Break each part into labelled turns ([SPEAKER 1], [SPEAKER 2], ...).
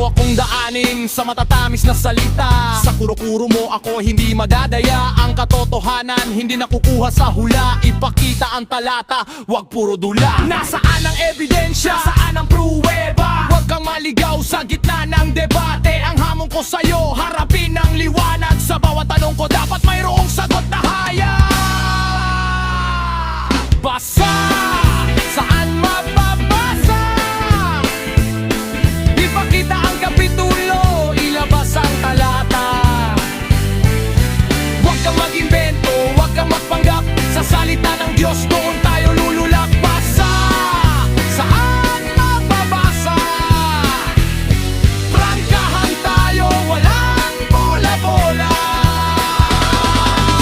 [SPEAKER 1] mo akong daanin sa matatamis na salita. Sa kuro-kuro mo ako hindi madadaya. Ang katotohanan hindi nakukuha sa hula. Ipakita ang talata, wag puro dula. Nasaan ang ebidensya? Saan ang pruweba? Huwag kang maligaw sa gitna ng debate. Ang hamon ko sa'yo, harapin ang liwanag. Sa bawat tanong ko dapat mayroong sagot na hayag. Basa, saan mababasa? Ipakita ang kapitulo, ilabas ang talata. Huwag kang mag-imbento, huwag kang magpanggap. Sa salita ng Diyos doon tayo lululak. Basa, saan mababasa? Prangkahan tayo, walang bola-bola.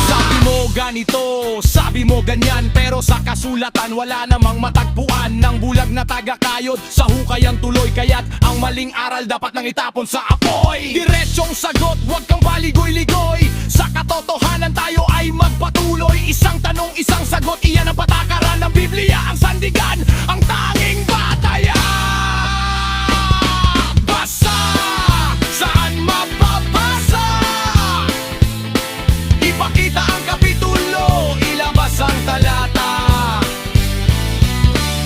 [SPEAKER 1] Sabi mo ganito, sabi mo ganyan, pero sa kasulatan wala namang matagpuan. Ng bulag na tagakayod, sa hukay ang tuloy. Kaya't ang maling aral dapat nang itapon sa apoy. Diretsong sagot, huwag kang paligoy-ligoy. Sa katotohanan tayo ay magpatuloy. Isang tanong, isang sagot, iyan ang patakaran ng Biblia. Ang sandigan, ang tanging batayan. Basa, saan mababasa? Ipakita ang kapitulo, ilabas ang talata.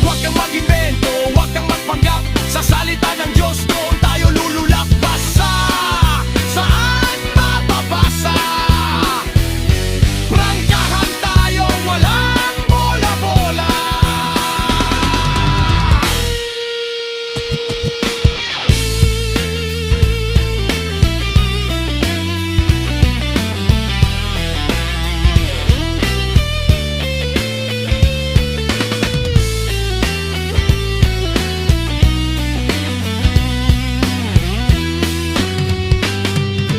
[SPEAKER 1] Huwag kang mag-invento, huwag kang magpanggap. Sa salita ng Diyos doon tayo lululak. Basa, saan mababasa? Prangkahan tayo, walang bola-bola.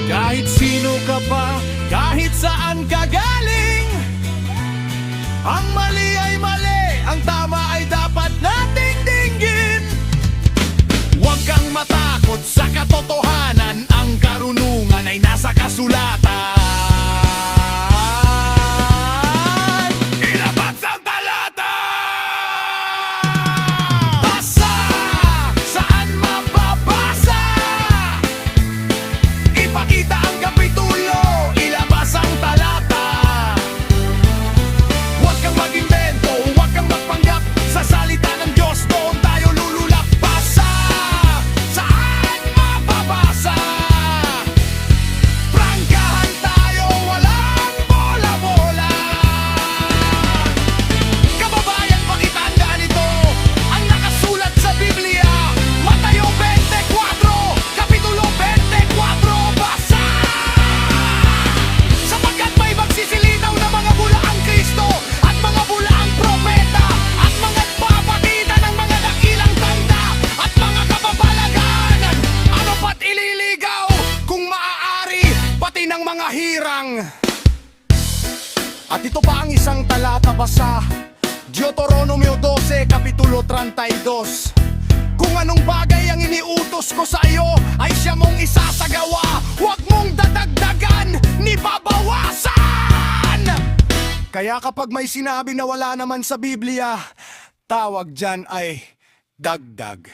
[SPEAKER 1] Kahit sino ka pa, kahit saan ka galing, ang mali ay mali, ang tama ay dapat nating dinggin. Huwag kang matakot sa katotohanan, ang karunungan ay nasa kasulatan. Ilabas ang talata! Basa, saan mababasa? Ipakita ang kapitulo, ilabas ang talata. Huwag kang mag-invento, huwag kang magpanggap. Sa salita ng Diyos doon tayo lululak. Basa, saan mababasa? Prangkahan tayo, walang bola-bola. Kababayan, pakitandaan ito, ang nakasulat sa Biblia. Mateo 24, Kapitulo 24. Basa! Sapagkat may magsisilitaw na mga bulaang Kristo at mga bulaang propeta at mga nagpapakita ng mga dakilang tanda at mga kababalaghan. Ano pa't ililigaw kung maaari pati ng mga hirang. At ito pa ang isang talata. Basa, Deuteronomio 12, Kapitulo 32. Kung anong bagay ang iniutos ko sa iyo ay siya mong isasagawa. Huwag mong dadagdagan ni babawasan. Kaya kapag may sinabi na wala naman sa Biblia, tawag dyan ay dagdag.